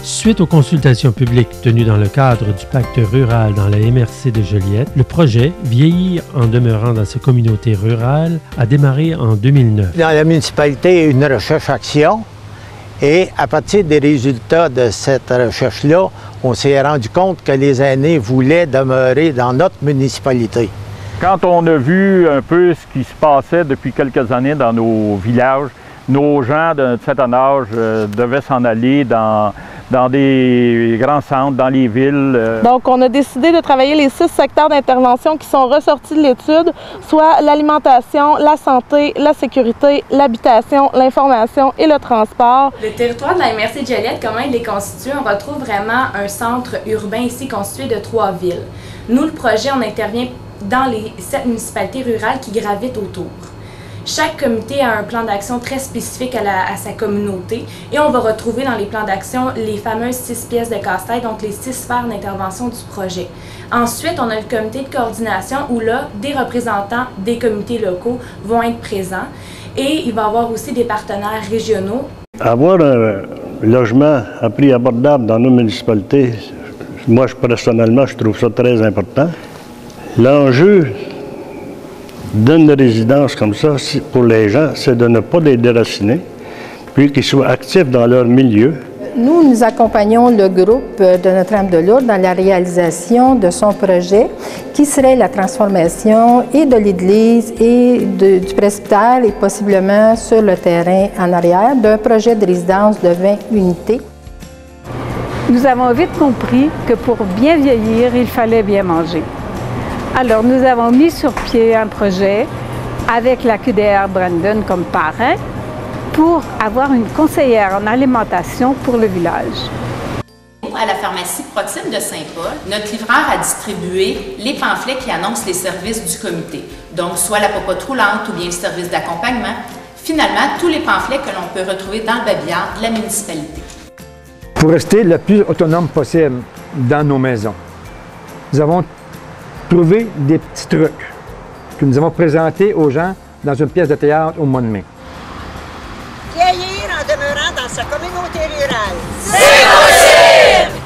Suite aux consultations publiques tenues dans le cadre du pacte rural dans la MRC de Joliette, le projet « Vieillir en demeurant dans sa communauté rurale » a démarré en 2009. Dans la municipalité, une recherche-action. Et à partir des résultats de cette recherche-là, on s'est rendu compte que les aînés voulaient demeurer dans notre municipalité. Quand on a vu un peu ce qui se passait depuis quelques années dans nos villages, nos gens d'un certain âge devaient s'en aller dans des grands centres, dans les villes. Donc, on a décidé de travailler les 6 secteurs d'intervention qui sont ressortis de l'étude, soit l'alimentation, la santé, la sécurité, l'habitation, l'information et le transport. Le territoire de la MRC de Joliette, comment il est constitué? On retrouve vraiment un centre urbain ici constitué de 3 villes. Nous, le projet, on intervient dans les 7 municipalités rurales qui gravitent autour. Chaque comité a un plan d'action très spécifique à sa communauté et on va retrouver dans les plans d'action les fameuses 6 pièces de casse-tête, donc les 6 sphères d'intervention du projet. Ensuite, on a le comité de coordination où là, des représentants des comités locaux vont être présents et il va y avoir aussi des partenaires régionaux. Avoir un logement à prix abordable dans nos municipalités, moi personnellement, je trouve ça très important. L'enjeu d'une résidence comme ça, pour les gens, c'est de ne pas les déraciner, puis qu'ils soient actifs dans leur milieu. Nous accompagnons le groupe de Notre-Dame-de-Lourdes dans la réalisation de son projet, qui serait la transformation et de l'église et du presbytère et possiblement sur le terrain en arrière d'un projet de résidence de 20 unités. Nous avons vite compris que pour bien vieillir, il fallait bien manger. Alors, nous avons mis sur pied un projet avec la QDR Brandon comme parrain pour avoir une conseillère en alimentation pour le village. À la pharmacie proxime de Saint-Paul, notre livreur a distribué les pamphlets qui annoncent les services du comité, donc soit la popote roulante ou bien le service d'accompagnement. Finalement, tous les pamphlets que l'on peut retrouver dans le babillard de la municipalité. Pour rester le plus autonome possible dans nos maisons, nous avons trouvé des petits trucs que nous avons présentés aux gens dans une pièce de théâtre au mois de mai. Vieillir en demeurant dans sa communauté rurale. C'est possible!